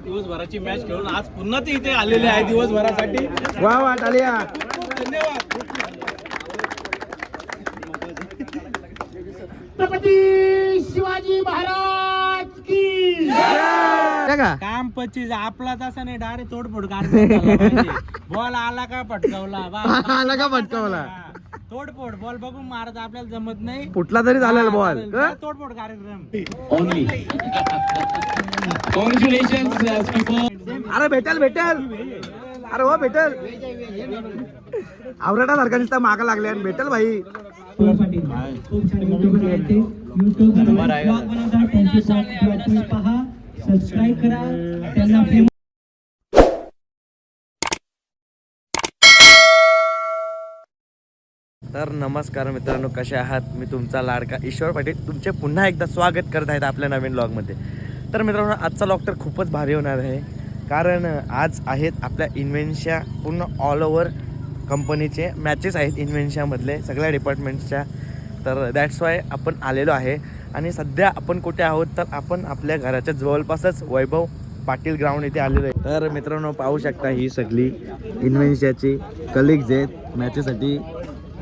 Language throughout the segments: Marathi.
दिवसभराची मॅच खेळून आज पुन्हा ते इथे आलेले आहे दिवसभरासाठी. वा वा टाळ्या. धन्यवाद. छत्रपती शिवाजी महाराज की काम 25 आपला तसा नाही डायरेक्ट तोडफोड बॉल आला का पटकावला आला का पटकावला तोडफोड बॉल बघून मारत आपल्याला जमत नाही. कुठला तरी झालेला बॉल तोडफोड कार्यक्रम. अरे भेटेल अरे हो भेटेल. आवरडा सारखा नुसता मागा लागले आणि भेटेल भाई. सबस्क्राईब करा. तर नमस्कार मित्रांनो, कसे आहात? मी तुमचा लाडका ईश्वर पाटील तुमचे पुन्हा एकदा स्वागत करत आहेत आपल्या नवीन व्लॉगमध्ये. तर मित्रांनो, आजचा व्लॉग तर खूपच भारी होणार आहे, कारण आज आहेत आपल्या इन्व्हेन्शिया पूर्ण ऑल ओव्हर कंपनीचे मॅचेस आहेत इन्व्हेन्शियामधले सगळ्या डिपार्टमेंट्सच्या. तर दॅट्स वाय आपण आलेलो आहे. आणि सध्या आपण कुठे आहोत तर आपण आपल्या घराच्या जवळपासच वैभव पाटील ग्राउंड इथे आलेलो आहे. तर मित्रांनो, पाहू शकता ही सगळी इन्व्हेन्शियाची कलिग्ज आहेत मॅचेसाठी.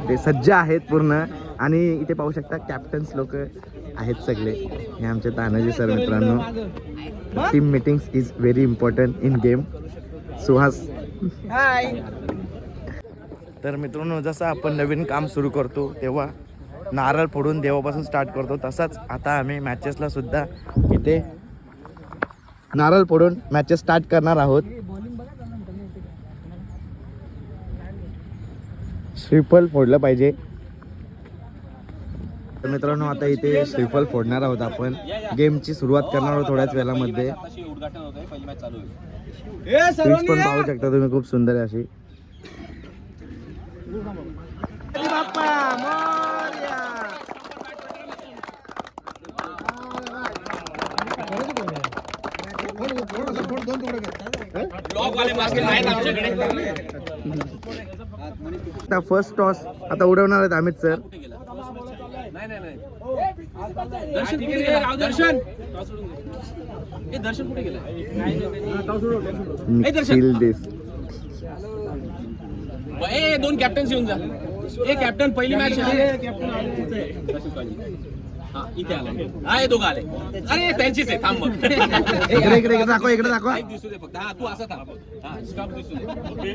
ते सज्ज आहेत पूर्ण. आणि इथे पाहू शकता कॅप्टन्स लोक आहेत सगळे. हे आमचे तानाजी सर. मित्रांनो, team meetings is very important in game. Suhas hi. तर मित्रांनो, जसं आपण नवीन काम सुरू करतो तेव्हा नारळ फोडून देवापासून स्टार्ट करतो, तसाच आता आम्ही मॅचेसला सुद्धा इथे नारळ फोडून मॅचेस स्टार्ट करणार आहोत. श्रीफल फोडलं पाहिजे. तर मित्रांनो, आता इथे श्रीफल फोडणार आहोत आपण. गेमची सुरुवात करणार आहोत थोड्याच वेळामध्ये. पिच पण पाहू शकता तुम्ही, खूप सुंदर आहे अशी. फर्स्ट टॉस आता उडवणार आहेत अमित सर. दर्शन कुठे गेलं? दोन कॅप्टन्स येऊन जा. एक कॅप्टन पहिली मॅच इथे आला. हा, दोघं आले. अरे त्यांचीच आहे. थांब मग. इकडे दाखवा, इकडे दाखवा. दिसू दे फक्त. हा, तू असं थांब. हा, स्टॉप दिसू दे.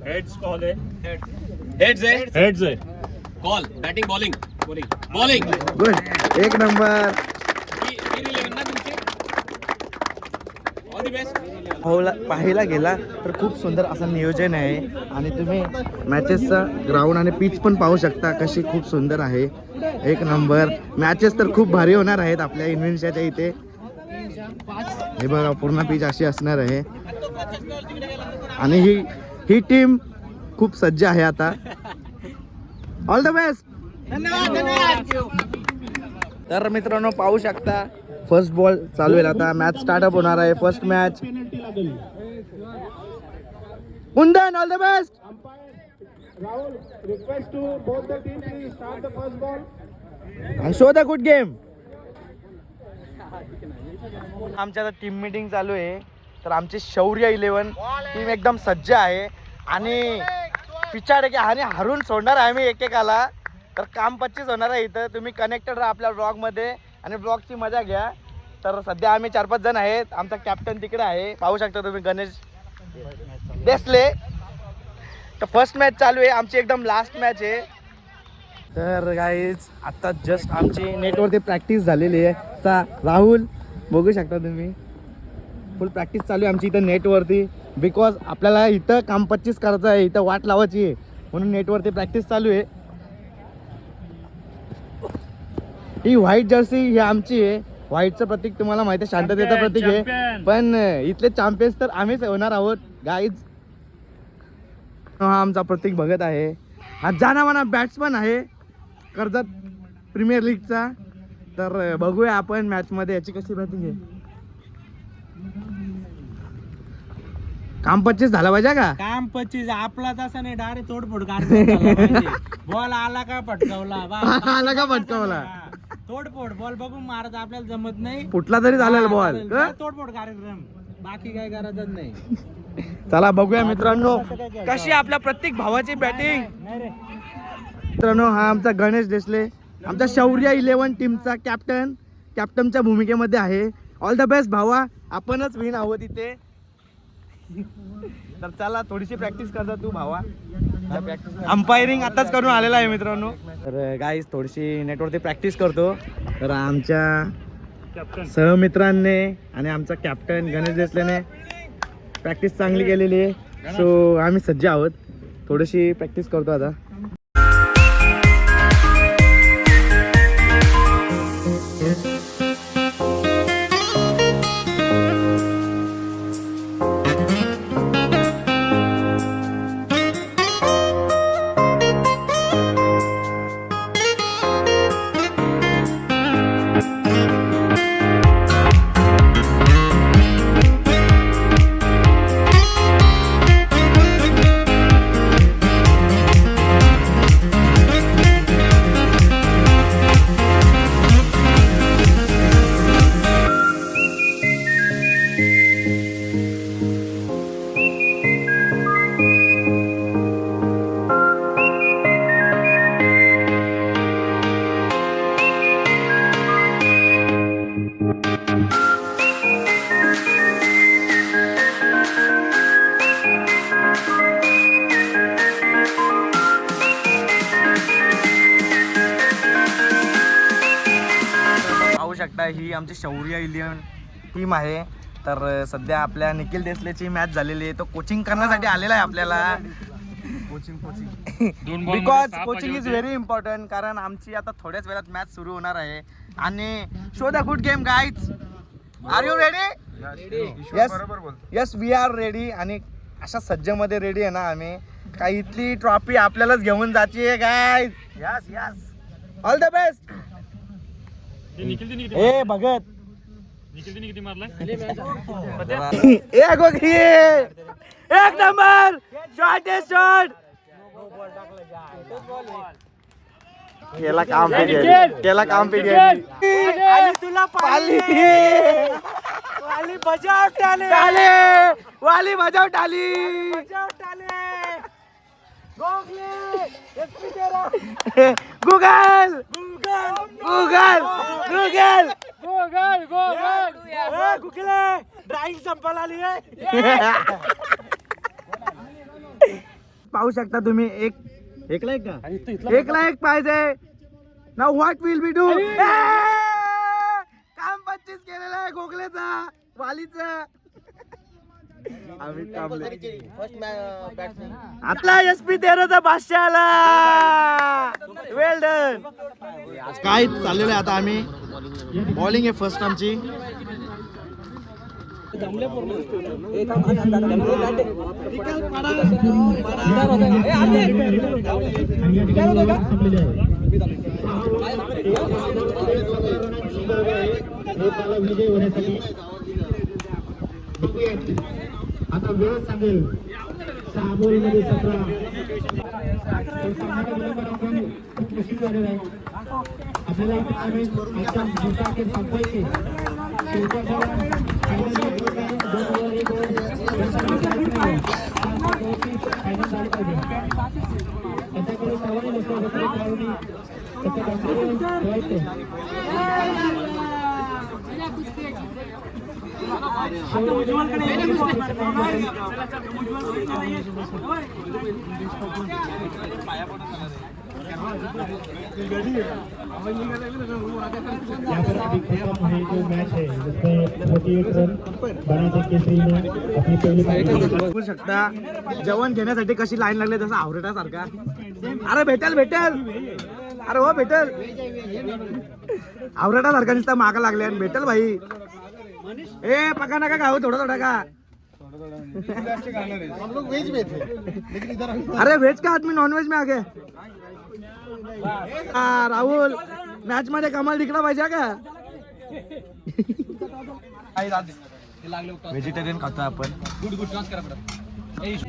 हेड्स कॉल आहे. हेड्स आहे. कॉल. Batting bowling. गुड. एक नंबर. पाहायला गेला तर खूप सुंदर असं नियोजन आहे. आणि तुम्ही मॅचेसचा ग्राउंड आणि पिच पण पाहू शकता कशी खूप सुंदर आहे. एक नंबर. मॅचेस तर खूप भारी होणार आहेत आपल्या इन्व्हेन्शियाच्या इथे. हे बघा, पूर्ण पिच अशी असणार आहे. आणि ही टीम खूप सज्ज आहे आता. All the best. तर मित्रांनो, पाहू शकता फर्स्ट बॉल चालू आहे. आता मॅच स्टार्टअप होणार आहे. First match. Kundan, all the best. and show the good game. आमच्या आता टीम मीटिंग चालू आहे. तर आमची शौर्य 11 टीम एकदम सज्ज आहे. आणि पिछाडे आणि हरून सोडणार आहे आम्ही एकेकाला. तर काम 25 होणार आहे इथं. तुम्ही कनेक्टेड राहा आपल्या ब्लॉगमध्ये आणि ब्लॉगची मजा घ्या. तर सध्या आम्ही 4-5 जण आहेत. आमचा कॅप्टन तिकडे आहे, पाहू शकता तुम्ही, गणेश देसले. तर फर्स्ट मॅच चालू आहे आमची, एकदम लास्ट मॅच आहे. तर गाईज, आता जस्ट आमची नेटवरती प्रॅक्टिस झालेली आहे. आता राहुल बघू शकता तुम्ही, फुल प्रॅक्टिस चालू आहे आमची इथं नेटवरती. बिकॉज आपल्याला इथं काम 25 करायचं आहे, इथं वाट लावायची आहे, म्हणून नेटवरती प्रॅक्टिस चालू आहे. ही व्हाईट जर्सी ही आमची आहे. व्हाईटचं प्रतीक तुम्हाला माहिती आहे, शांततेचं प्रतीक आहे. पण इथले चॅम्पियन्स तर आम्हीच होणार आहोत गाईज. हा आमचा प्रतीक बघत आहे. हा जानामाना बॅट्समन आहे कर्जत प्रीमियर लीगचा. तर बघूया आपण मॅचमध्ये याची कशी बॅटिंग आहे. काम 25 झाला पाहिजे का? काम 25 आपला तसा नाही डायरेक्ट तोडफोड कार्यक्रम बॉल आला का पटकावला आला का पटकावला? तोडफोड बॉल बघून मारत आपल्याला जमत नाही. कुठला तरी झालेला बॉल. तोडफोड कार्यक्रम बाकी काय करायचंच नाही. चला बघूया मित्रांनो कशी आपल्या प्रत्येक भावाची बॅटिंग. मित्रांनो हा आमचा गणेश देसले, आमचा शौर्य 11 टीमचा कॅप्टनच्या भूमिकेमध्ये आहे. ऑल द बेस्ट भावा, आपणच विन आहोत इथे. तर चला थोडीशी प्रॅक्टिस करता तू भावा. अंपायरिंग आताच करून आलेला आहे मित्रांनो. तर गाईज थोडीशी नेटवरती प्रॅक्टिस करतो. तर आमच्या सहमित्रांनी आणि आमचा कॅप्टन गणेश देसलेने प्रॅक्टिस चांगली केलेली आहे. सो आम्ही सज्ज आहोत. थोडीशी प्रॅक्टिस करतो आता. पाहू शकता ही आमची शौर्य 11 टीम आहे. तर सध्या आपल्या निखिल देसलेची मॅच झालेली आहे. तो कोचिंग करण्यासाठी आलेला आहे आपल्याला. Because coaching is very important. कारण आमची आता थोड्याच वेळात मॅच सुरू होणार आहे. आणि show the good game guys. Are you ready? Yes we are ready. आणि अशा सज्जमध्ये रेडी आहे ना आम्ही. काही इथली ट्रॉफी आपल्यालाच घेऊन जायची guys. Yes yes all the best. ए भगत एक नंबर शॉट आहे शॉट. केला काम पिरियड. तुला वाली बजाव टाली. गुगल ड्राइंग संपायला आली आहे. पाहू शकता तुम्ही. एकला एक पाहिजे. Now what will be do. काम 25 केलेलं आहे गोखलेचा वालीचा. आपला SP 13चा बादशाह आला. वेल डन. काय चाललेलं आहे आता. आम्ही बॉलिंग आहे फर्स्ट आमची. आता वेळ सांगेल 6 बॉलमध्ये 17. आपल्याला संपायचे. त्याच्याकडे सवाल बघू शकता जेवण घेण्यासाठी कशी लाईन लागली तसं आवरेटा सारखा. अरे भेटेल अरे हो भेटेल. आवरेटा सारखा नुसता मागा लागले आणि भेटेल भाई. ए पका नका खाऊ थोडा का. अरे वेज का आदमी नॉन वेज में आ गए. राहुल मॅच मध्ये कमाल दिखला पाहिजे का. व्हेजिटेरियन खातो आपण.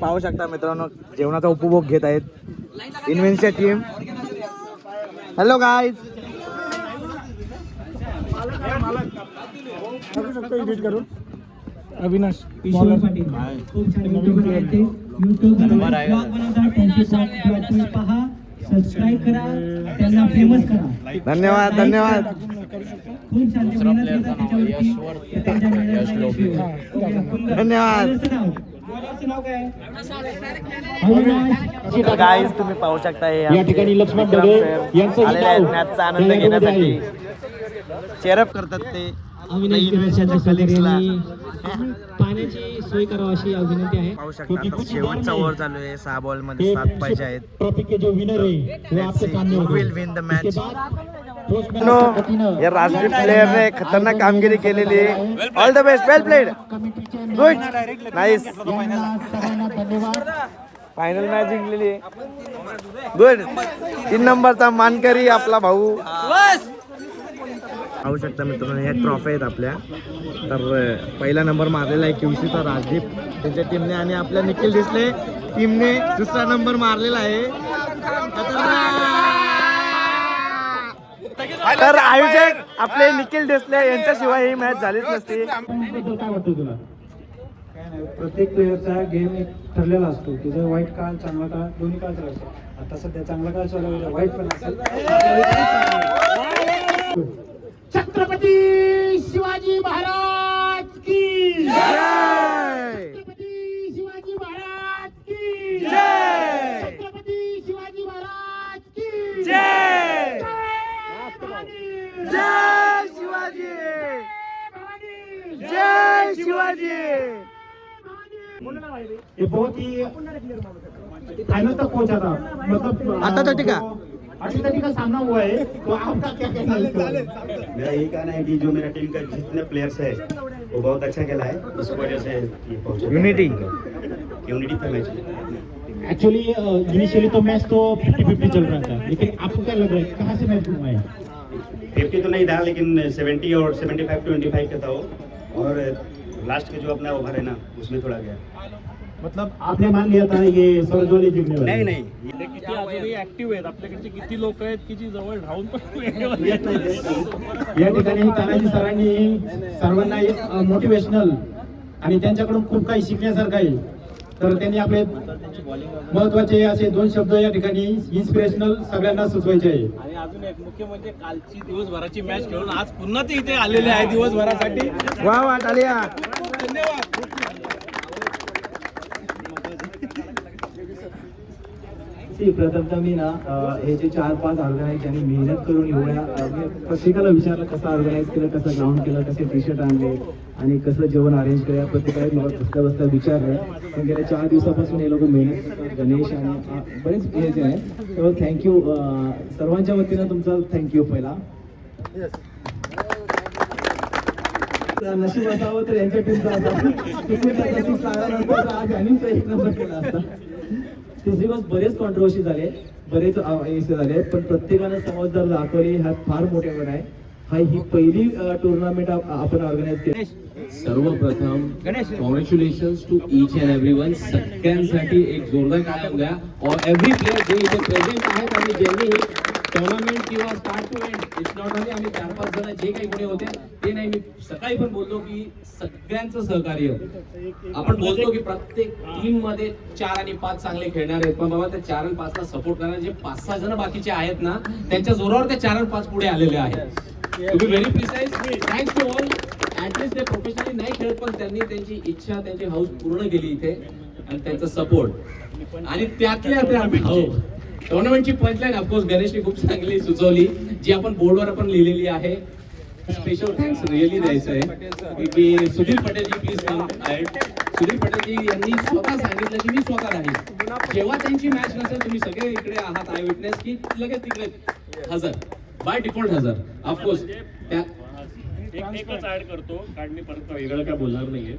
पाहू शकता मित्रांनो जेवणाचा उपभोग घेत आहेत इन्व्हेन्सच्या team. Hello guys. Avinash Ishwar Patil खूप छान युट्यूबर आहेत ते. युट्यूबवर ब्लॉग बनवतात, त्यांचे ब्लॉग पहा, सबस्क्राईब करा, त्यांना फेमस करा. धन्यवाद धन्यवाद. खूप छान ते मेहनत घेतात त्याच्यावरती. त्यांच्या मेहनतीला यश मिळेल. धन्यवाद. बॉलरचं नाव काय? अविनाश. गाईज तुम्ही पाहू शकता या ठिकाणी लक्ष्मण ढगे यांचं आलेले आहेत मॅचचा आनंद घेण्यासाठी. चेअरअप करतात ते पाण्याची सोय करावी अशी विनंती आहे. पाहू शकता आता शेवटचा ओव्हर चालू आहे. 6 बॉल मध्ये 7 पाहिजे आहेत. ट्रॉफी के जो विनर है वो आपके सामने होगा. Will win the match. या राजदीप प्लेयरने खतरनाक कामगिरी केलेली आहे. All the best. Well played. Good. Nice. Final match जिंकलेली आहे. गुड. 3 नंबरचा मानकरी आपला भाऊ. पाहू शकता मित्रांनो ह्या ट्रॉफी आहेत आपल्या. तर पहिला नंबर मारलेला आहे QCचा राजदीप त्यांच्या टीमने आणि आपल्या निखिल डिसले टीमने दुसरा नंबर मारलेला आहे. तर आयोजक आपले निखिल डिसले यांच्याशिवाय ही मॅच झालीच नसती. काय वाटतं तुला? प्रत्येक प्लेअरचा गेम एक ठरलेला असतो. तुझं वाईट काळ चांगला काळ दोन्ही काळ चालायचं. आता सध्या चांगला काळ चालू आहे, वाईट पण असेल. छत्रपती शिवाजी महाराज की जय. छत्रपती शिवाजी महाराज की जय. छत्रपती शिवाजी महाराज की जय. जय शिवाजी. जय शिवाजी. ये बहुत ही फाइनल तक पहुंचा था. मतलब आता तो टिका. अभी तक का सामना हुआ है, तो आपका क्या कहना है? मेरा यही कहना है कि जो मेरा टीम का जितने प्लेयर्स है वो बहुत अच्छा खेला है. इस वजह से ये पहुंचे. यूनिटी यूनिटी का मैच. एक्चुअली इनिशियली तो मैच तो 50-50 चल रहा था, लेकिन आपको क्या लग रहा है कहाँ से मैच घुमा है? 50 तो नहीं था, लेकिन 70 और 75-25 का था वो. और लास्ट के जो अपना ओवर है ना उसमें थोड़ा गया. मतलब आपने मान लिया था ये सरजोली जिंकने वाले? नहीं नहीं किती अजूनही ऍक्टिव्ह आहेत आपल्याकडचे किती लोक आहेत की जी जवळ राहून पण या ठिकाणी तानाजी सरांनी सर्वांना मोटिवेशनल आणि त्यांच्याकडून खूप काही शिकण्यासारखं आहे. तर त्यांनी आपले महत्वाचे असे 2 शब्द या ठिकाणी इन्स्पिरेशनल सगळ्यांना सुचवायचे आहे. आणि अजून एक मुख्य म्हणजे कालची दिवसभराची मॅच खेळून आज पुन्हा ते इथे आलेले आहे दिवसभरासाठी. वा वा टाळ्या. धन्यवाद. प्रथमतः मी ना हे जे 4-5 ऑर्गनाईज ज्यांनी मेहनत करून एवढ्या प्रत्येकाला विचारलं कसं ऑर्गनाईज केलं, कसं ग्राउंड केलं, कसे टी शर्ट आणले आणि कसं जेवण अरेंज केलं. प्रत्येकाला मला बसता बसता विचारलं. पण गेल्या 4 दिवसापासून हे लोक मेहनत करतात. गणेश आणि बरेच हे जे आहे. तर थँक्यू सर्वांच्या वतीनं तुमचा थँक्यू. पहिला नशीब असावं तर यांच्या टीमचा आज यांनीच 1 नंबर केला असता. तिसरी गोष्ट बरेच कॉन्ट्रोवर्सी झाले, बरेच झाले, पण प्रत्येकानं समजदार दाखवली. हा फार मोठे पण आहे. ही पहिली टुर्नामेंट आपण ऑर्गनाईज केली. सर्वप्रथम congratulations to each and everyone. सगळ्यांसाठी एक जोरदार टाळ्या द्या. एव्हरी प्लेयर जे इथे प्रेझेंट आहेत आणि ज्यांनी टुर्नामेंट किंवा start to end it's not only आम्ही 4-5 जण जे काही कोणी होते ते नाही. मी सकाळी पण बोललो की सगळ्यांचं सहकार्य. आपण बोलतो की प्रत्येक टीम मध्ये 4 आणि 5 चांगले खेळणारे आहेत, पण बाबा त्या 4 आणि 5 ला सपोर्ट करणारे जे 5-6 जण बाकीचे आहेत ना त्यांच्या जोरावर ते 4 आणि 5 पुढे आलेले आहेत. To be very precise. Thanks to all. At least ते प्रोफेशनली नाही खेळत पण त्यांनी त्यांची इच्छा त्यांची हाऊस पूर्ण केली इथे आणि त्यांचा सपोर्ट. आणि त्यातल्या टुर्नामेंटची पंचलाईन ऑफकोर्स गणेशने खूप चांगली सुचवली जी आपण बोर्डवर पण लिहिलेली आहे. स्पेशल थँक्स रिअली द्यायचं आहे की सुधीर पटेलजी प्लीज कम ॲड. सुधीर पटेलजी यांनी स्वतः सांगितलं की मी स्वतः राहील. जेव्हा त्यांची मॅच नसेल तुम्ही सगळे इकडे आहात आय विटनेस की लगेच तिकडे हजर बाय डिफॉल्ट हजर. ऑफकोर्स त्या एकच ऍड करतो कारण मी परत वेगळं काय बोलणार नाहीये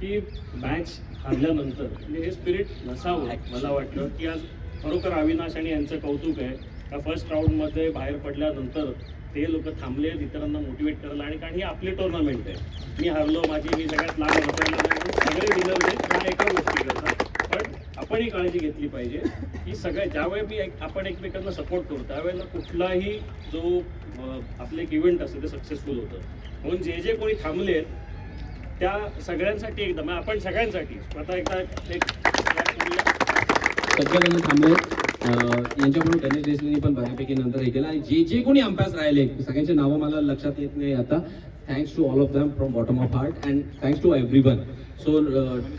की मॅच हारल्यानंतर म्हणजे हे स्पिरिट नसावं. मला वाटलं की आज खरोखर अविनाश आणि यांचं कौतुक आहे का फर्स्ट राऊंडमध्ये बाहेर पडल्यानंतर ते लोक थांबले इतरांना मोटिवेट करायला, आणि कारण ही आपली टुर्नामेंट आहे. मी हरलो, मी सगळ्यात लहान होतो, सगळे विनर आहेत ह्या एका गोष्टी करतात. पण आपण ही काळजी घेतली पाहिजे की ज्यावेळी आपण एकमेकांना सपोर्ट करू त्यावेळेला कुठलाही जो आपलं एक इव्हेंट असतं ते सक्सेसफुल होतं. म्हणून जे कोणी थांबले त्या सगळ्यांसाठी एकदम आपण सगळ्यांसाठी आता एकदा एक सगळेजण थांबले. यांच्याकडून गणेश देशमुखनी पण बऱ्यापैकी नंतर हे केलं, आणि जे कोणी अंपायर्स राहिले सगळ्यांचे नावं मला लक्षात येत नाही आता. Thanks to all of them from bottom of heart and thanks to everyone. So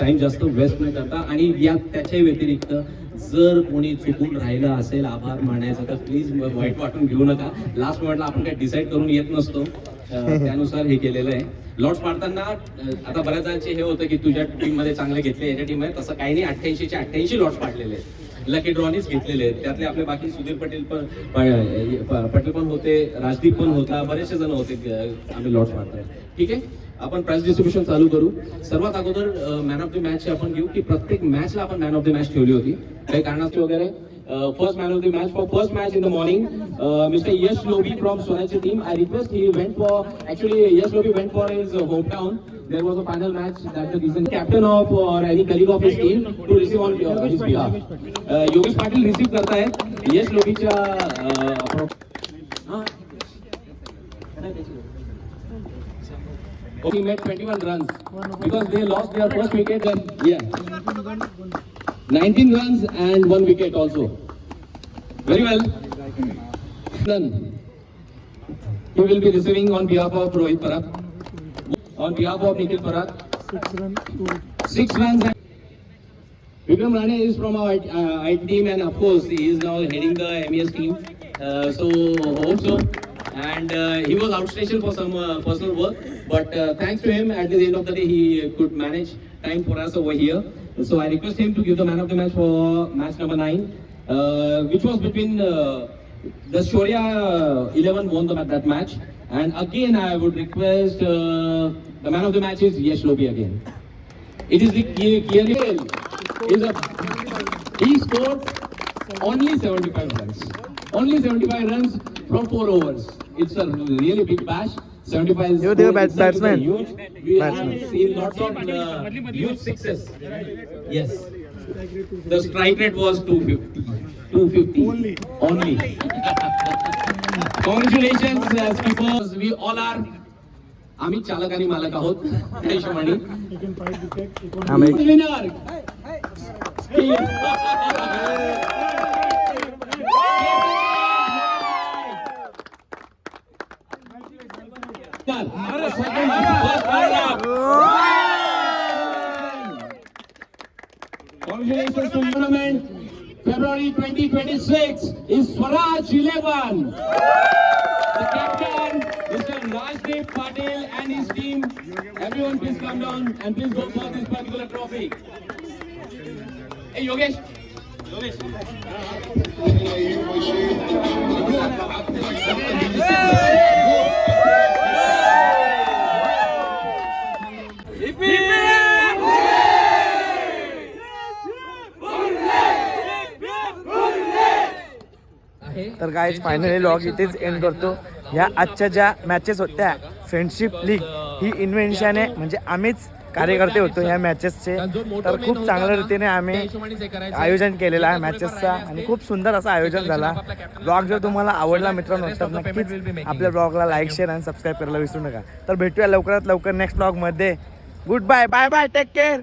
time जास्त वेस्ट न करता, आणि त्याच्या व्यतिरिक्त जर कोणी चुकून राहिलं असेल आभार मानायचं तर प्लीज वाईट वाटून घेऊ नका. लास्ट मोमेंटला आपण काही डिसाईड करून येत नसतो, त्यानुसार हे केलेलं आहे. लॉट्स पाडताना आता बऱ्याच जणांचे हे होतं की तुझ्या टीममध्ये चांगले घेतले, याच्या टीममध्ये तसं काही नाही. 88चे 88 लॉट्स पाडलेले आहेत, लकी ड्रॉनीच घेतलेले आहेत. त्यातले आपले बाकी सुधीर पटेल पण होते, राजदीप पण होता, बरेचसे जण होते आम्ही लॉट्स पाडतोय. ठीक आहे, आपण प्राइस डिस्ट्रीब्युशन चालू करू. सर्वात अगोदर मॅन ऑफ द मॅच आपण घेऊ की प्रत्येक मॅचला आपण मॅन ऑफ द मॅच ठेवली होती काही कारणास्तव वगैरे. First man of the match for first match in the morning, Mr. Yash Lobi from Swarajya team. I request he went for, actually Yash Lobi went for his hometown. There was a final match, that's the reason. Captain of or any colleague of his team to receive on his behalf. Yogesh Patil receive करता है Yash Lobi चा. He made 21 runs because they lost their first wicket. And yeah. 19 runs and 1 wicket also. Very well done. He will be receiving on behalf of Rohit Parak. On behalf of Nikhil Parak. 6 runs. Vikram Rane is from our IT team, and of course he is now heading the MES team. So hope so. And he was outstation for some personal work, but thanks to him at the end of the day he could manage time for us over here. So I request him to give the man of the match for match number 9, which was between the Shoria 11 won that match. And again I would request the man of the match is Yash Lobi again. It is the Kiaril. He scored only 75 runs. Only 75 runs from 4 overs. It's a really big bash. 75 is batsman. Huge. We have seen lots of huge sixes. Yes. The strike rate was 250. 250. Only. Congratulations, keepers. We all are. आम्ही चालक आणि मालक आहोत त्या हिशोबाने. Winner Congratulations to tournament. February 2026 is Swaraj 11. The captain, Mr. Rajdeep Patil and his team. Everyone please come down and please go for this particular trophy. Hey Yogesh. तर गाईज फायनली लॉग इथेच एंड करतो. ह्या आजच्या ज्या मॅचेस होत्या फ्रेंडशिप लीग ही इन्व्हेन्शन आहे, म्हणजे आम्हीच कार्यकर्ते होतो ह्या मॅचेसचे. तर खूप चांगल्या रीतीने आम्ही आयोजन केलेलं आहे मॅचेसचा, आणि खूप सुंदर असं आयोजन झाला. ब्लॉग जर तुम्हाला आवडला मित्रांनो तर नक्कीच आपल्या ब्लॉगला लाईक शेअर आणि सबस्क्राईब करायला विसरू नका. तर भेटूया लवकरात लवकर नेक्स्ट ब्लॉगमध्ये. Good bye, bye bye, take care.